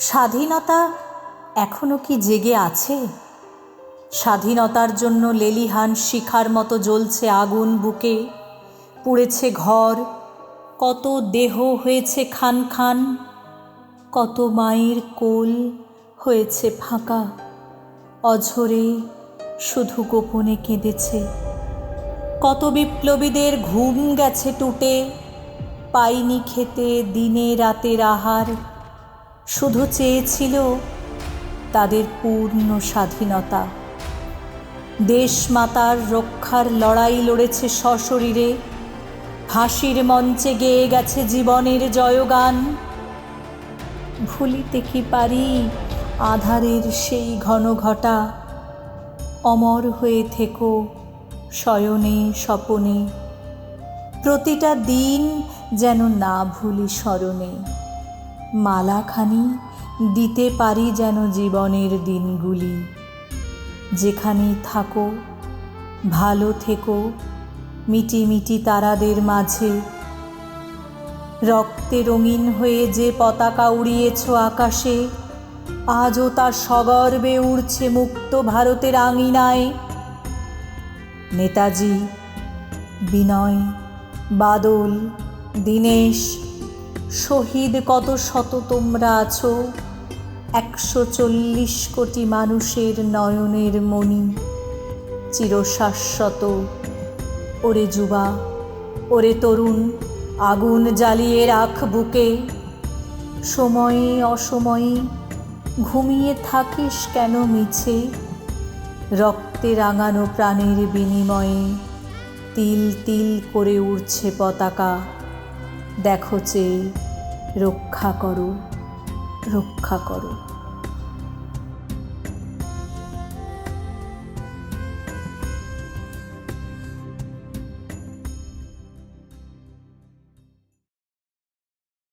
স্বাধীনতা এখনো কি জেগে আছে? স্বাধীনতার জন্য লেলিহান শিখার মতো জ্বলছে আগুন বুকে, পুড়েছে ঘর, কত দেহ হয়েছে খান খান, কত মায়ের কোল হয়েছে ফাঁকা, অঝরে শুধু গোপনে কেঁদেছে। কত বিপ্লবীদের ঘুম গেছে টুটে, পাইনি খেতে দিনে রাতের আহার, শুধু চেয়েছিল তাদের পূর্ণ স্বাধীনতা। দেশমাতার রক্ষার লড়াই লড়েছে সশরীরে, ফাঁসির মঞ্চে গেয়ে গেছে জীবনের জয়গান। ভুলিতে কি পারি আঁধারের সেই ঘন ঘটা, অমর হয়ে থেকো শয়নে স্বপনে, প্রতিটা দিন যেন না ভুলি স্মরণে। মালাখানি দিতে পারি যেন জীবনের দিনগুলি। যেখানেই থাকো ভালো থেকো মিটি মিটি তারাদের মাঝে। রক্তে রঙিন হয়ে যে পতাকা উড়িয়েছ আকাশে, আজও তা সগর্বে উড়ছে মুক্ত ভারতের আঙিনায়। নেতাজি, বিনয়, বাদল, দীনেশ, শহীদ কত শত তোমরা আছো, 140 কোটি মানুষের নয়নের মণি, চিরশাশ্বত। ওরে যুবা, ওরে তরুণ, আগুন জ্বালিয়ে রাখ বুকে। সময়ে অসময়ে ঘুমিয়ে থাকিস কেন মিছে? রক্তে রাঙানো প্রাণের বিনিময়ে তিল তিল করে উড়ছে পতাকা। দেখো চেয়ে রক্ষা করো, রক্ষা করো।